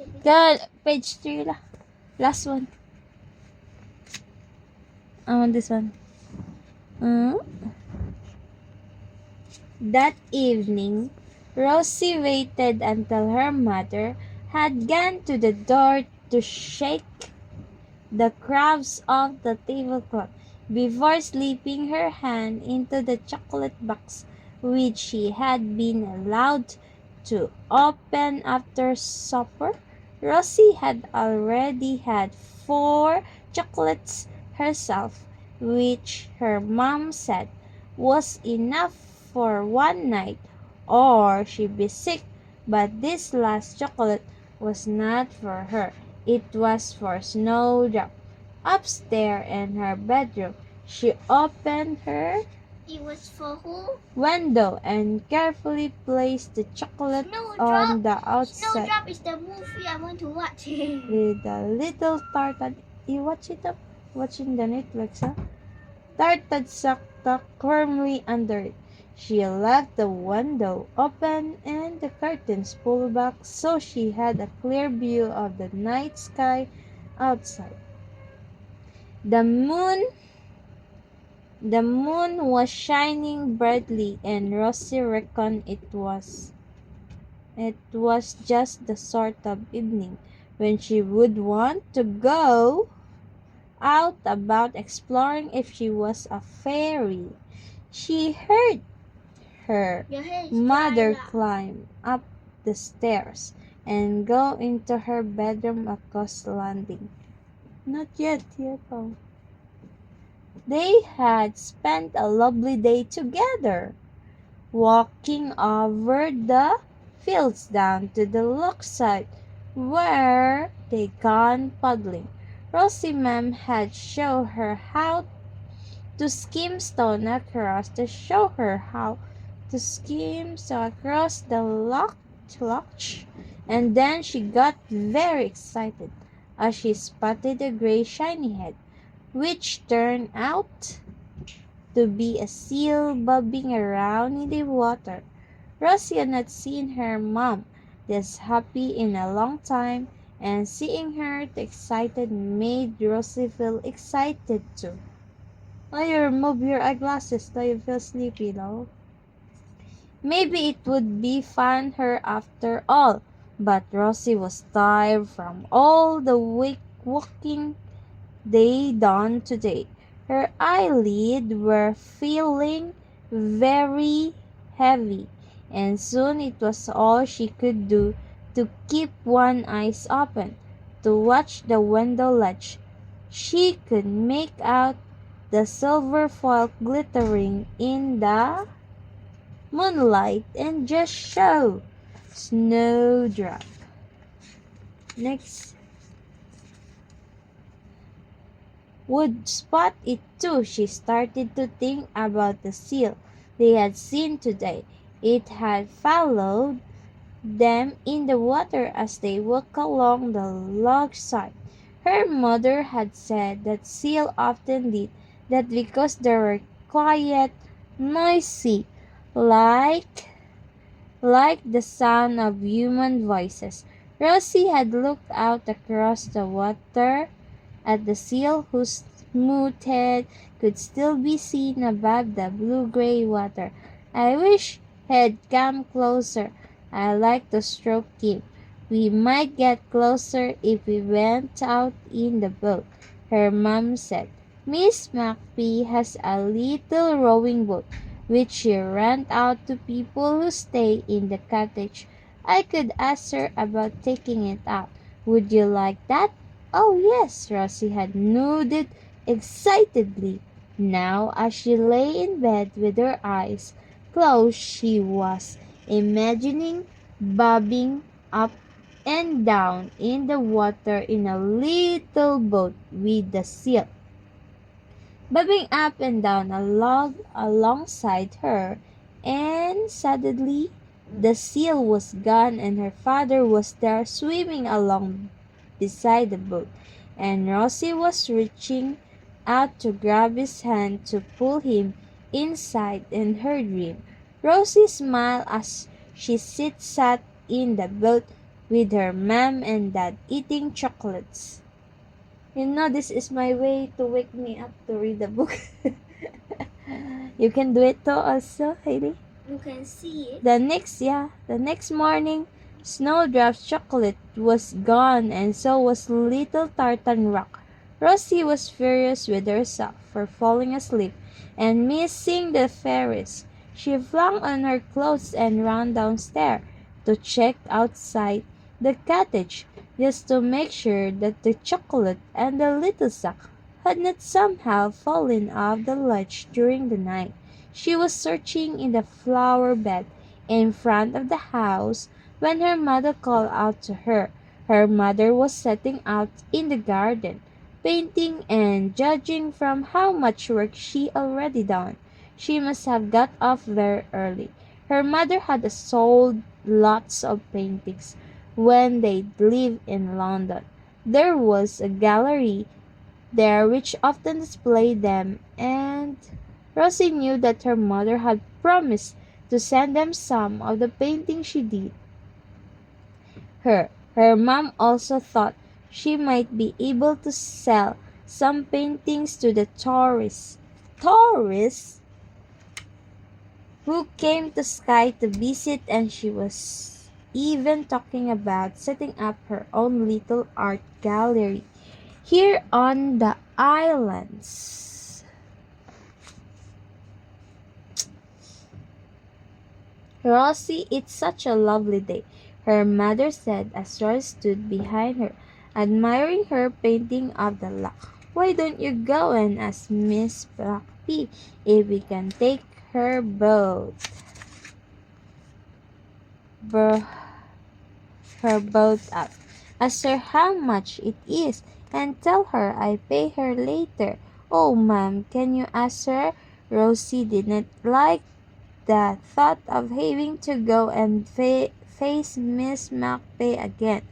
Good. Page 3 lah. Last one. I want this one. That evening, Rosie waited until her mother had gone to the door to shake the crumbs off the tablecloth before slipping her hand into the chocolate box which she had been allowed to open after supper. Rosie had already had 4 chocolates herself, which her mom said was enough for one night or she'd be sick, but this last chocolate was not for her. It was for Snowdrop. Upstairs in her bedroom, she opened her It was for who? window and carefully placed the chocolate on the outside. Snowdrop is the movie I want to watch. With a little tartan. You watch it up? Watching the Netflix, huh? Tartan tucked firmly under it. She left the window open and the curtains pulled back so she had a clear view of the night sky outside. The moon was shining brightly and Rosie reckoned it was just the sort of evening when she would want to go out about exploring if she was a fairy. She heard her mother climb up the stairs and go into her bedroom across the landing. Not yet, oh. They had spent a lovely day together, walking over the fields down to the lakeside where they gone paddling. Rosie Ma'am had shown her how to skim stone across the loch, and then she got very excited as she spotted a gray shiny head, which turned out to be a seal bobbing around in the water. Rosie had not seen her mom this happy in a long time, and seeing her excited made Rosie feel excited too. Why you remove your eyeglasses? Do you feel sleepy now? Maybe it would be fun her after all, but Rosie was tired from all the walking they done today. Her eyelids were feeling very heavy, and soon it was all she could do to keep one eye open to watch the window ledge. She could make out the silver foil glittering in the moonlight and just show Snowdrop. Next. Would spot it too. She started to think about the seal they had seen today. It had followed them in the water as they walked along the log side. Her mother had said that seal often did that because they were quiet, noisy, like the sound of human voices. Rosie had looked out across the water at the seal whose smooth head could still be seen above the blue-gray water. I wish he'd come closer. I like to stroke him. We might get closer if we went out in the boat, her mom said. Miss McPhee has a little rowing boat, which she rent out to people who stay in the cottage. I could ask her about taking it out. Would you like that? Oh yes, Rosie had nodded excitedly. Now, as she lay in bed with her eyes closed, she was imagining bobbing up and down in the water in a little boat with the seal bobbing up and down a log alongside her, and suddenly the seal was gone and her father was there swimming along beside the boat, and Rosie was reaching out to grab his hand to pull him inside in her dream. Rosie smiled as she sat in the boat with her mom and dad eating chocolates. You know, this is my way to wake me up to read a book. You can do it too also, Heidi. You can see it. The next morning, Snowdrop's chocolate was gone and so was little tartan rock. Rosie was furious with herself for falling asleep and missing the fairies. She flung on her clothes and ran downstairs to check outside the cottage just to make sure that the chocolate and the little sack had not somehow fallen off the ledge during the night. She was searching in the flower bed in front of the house when her mother called out to her. Her mother was setting out in the garden, painting, and judging from how much work she already done, she must have got off very early. Her mother had sold lots of paintings when they lived in London. There was a gallery there which often displayed them, and Rosie knew that her mother had promised to send them some of the painting she did her. Her mom also thought she might be able to sell some paintings to the tourists. Tourists who came to Skye to visit, and she was even talking about setting up her own little art gallery here on the islands. Rosie, it's such a lovely day, her mother said as Rosie stood behind her, admiring her painting of the loch. Why don't you go and ask Miss Blackpea if we can take her boat? Her boat up. Ask her how much it is and tell her I pay her later. Oh, Mom, can you ask her? Rosie didn't like the thought of having to go and face Miss McPay again.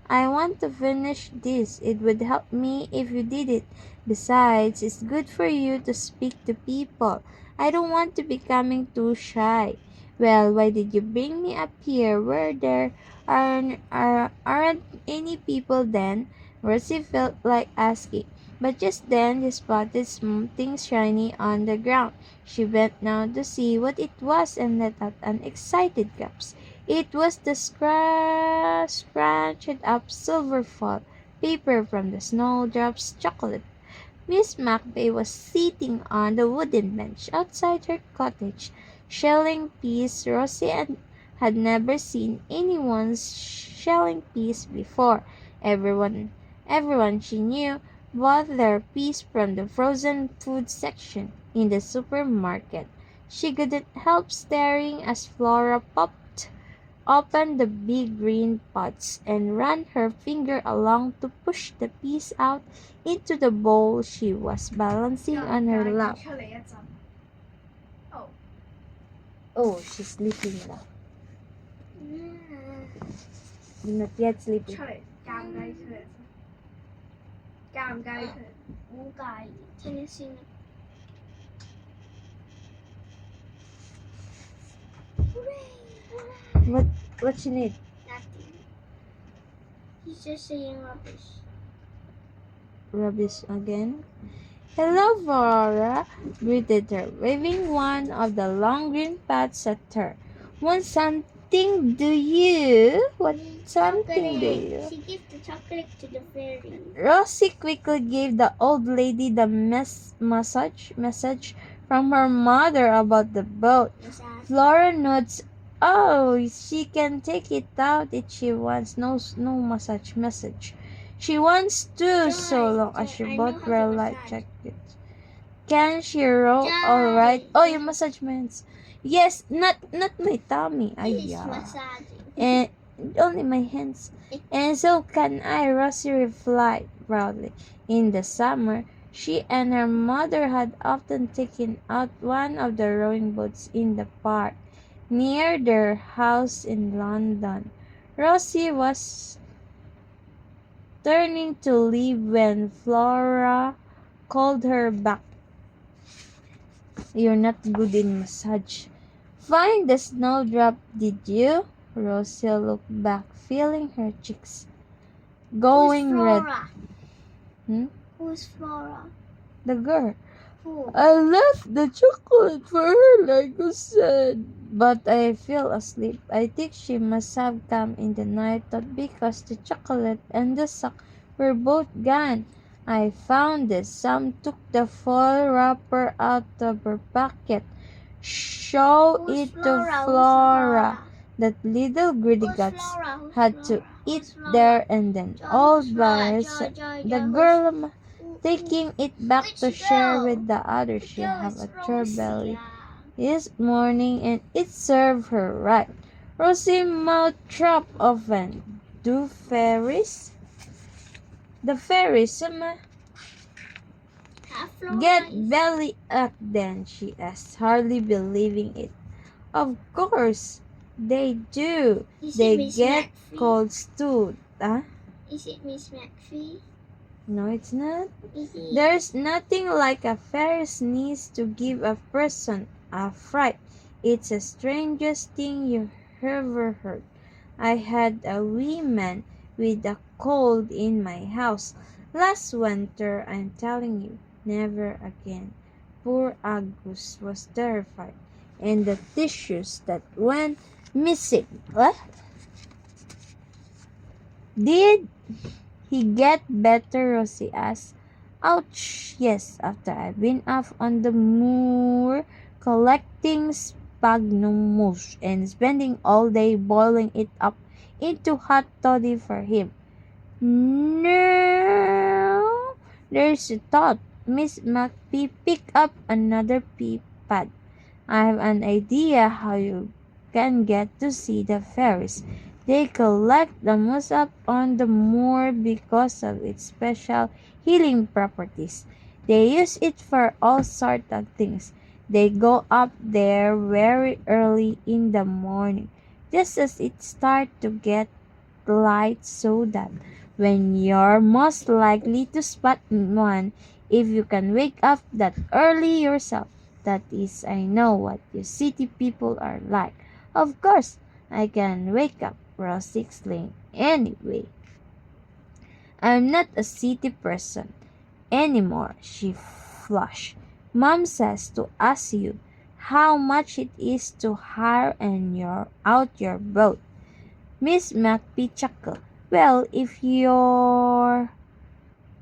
I want to finish this. It would help me if you did it. Besides, it's good for you to speak to people. I don't want to be becoming too shy. Well, why did you bring me up here where there aren't any people then? Rosie felt like asking, but just then she spotted something shiny on the ground. She bent down to see what it was and let out an excited gasp. It was the scratched up silver foil paper from the Snowdrop's chocolate. Miss McVey was sitting on the wooden bench outside her cottage, shelling peas. Rosie had never seen anyone shelling peas before. Everyone she knew bought their peas from the frozen food section in the supermarket. She couldn't help staring as Flora popped open the big green pots and ran her finger along to push the peas out into the bowl she was balancing on her lap. Oh, she's sleeping now. Not yet sleeping. 唔介意，聽先啦。What she need? Nothing. He's just saying rubbish. Rubbish again? Hello, Flora, greeted her, waving one of the long green pads at her. Want something, do you? What something do you? She gives the chocolate to the fairy. Rosie quickly gave the old lady the message from her mother about the boat. Flora nods. Oh, she can take it out if she wants. No massage message. She wants to, so long as she bought her life jacket. Can she roll? All right. Oh, your massage means yes, not my tummy. He's Yeah. massaging. And only my hands. And so can I, Rosie replied proudly. In the summer, she and her mother had often taken out one of the rowing boats in the park near their house in London. Rosie was turning to leave when Flora called her back. You're not good in massage. Find the snowdrop, did you? Rosie looked back, feeling her cheeks Who's going red. Flora? Hmm? Who's Flora? The girl. Who? I left the chocolate for her like you said. But I fell asleep. I think she must have come in the night thought because the chocolate and the sock were both gone. I found this. Sam took the foil wrapper out of her pocket. Show Who's it to Flora? Who's Flora. Flora? That little greedy Who's guts Flora? Who's had to Flora? eat Who's Flora? there and then. Joy, All who's by Flora? herself. Joy, The who's- girl who- taking it back Where'd to she share go? with the others. She Joe, had it's a chore belly Rosie. this morning and it served her right. Rosie mouth dropped often. Do fairies? The fairies, Flora get is- belly up then, she asked, hardly believing it. Of course, they do. Is They it Miss get McPhee? colds too. Huh? Is it Miss McPhee? No, it's not. Is it? There's nothing like a fairy sneeze to give a person a fright. It's the strangest thing you've ever heard. I had a wee man with a cold in my house last winter. I'm telling you, never again. Poor Agus was terrified, and the tissues that went missing. What? Did he get better? Rosie asked. Ouch, yes, after I've been off on the moor collecting sphagnum moss and spending all day boiling it up into hot toddy for him. No, there's a thought. Miss McPhee picked up another pea pad. I have an idea how you can get to see the fairies. They collect the moss up on the moor because of its special healing properties. They use it for all sorts of things. They go up there very early in the morning, just as it starts to get light, so that when you're most likely to spot one, if you can wake up that early yourself. That is, I know what you city people are like. Of course, I can wake up, Rosie exclaimed. Anyway, I'm not a city person anymore, she flushed. Mom says to ask you how much it is to hire out your boat. Miss McPhee chuckled. Well, if you're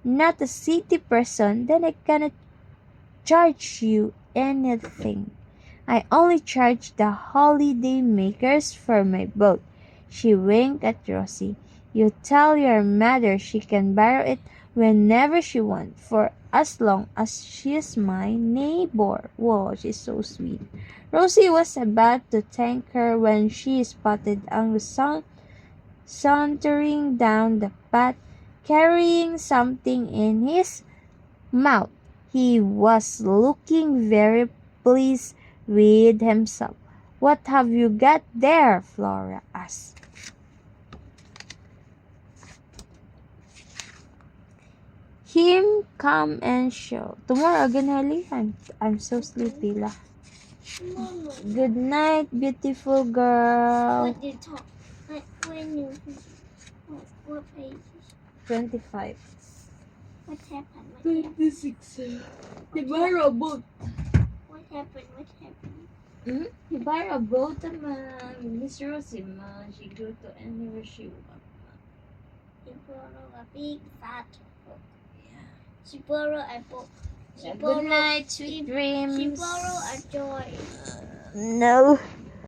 not a city person, then I cannot charge you anything. I only charge the holiday makers for my boat. She winked at Rosie. You tell your mother she can borrow it whenever she wants, for as long as she's my neighbor. Whoa, she's so sweet. Rosie was about to thank her when she spotted Angus sauntering down the path, carrying something in his mouth. He was looking very pleased with himself. What have you got there? Flora asked. Him come and show. Tomorrow again, Haley. I'm so sleepy lah. Mama, Good night, beautiful girl. what did you talk? When you what page? 25. What happened? What happened? 26. He borrow a boat. What happened? What happened? He borrow a boat, Miss Rosie, she go to anywhere she want. She borrowed a big fat book. Yeah. She borrowed a book. She Good borrowed. night, sweet dreams. She borrowed a joy. No.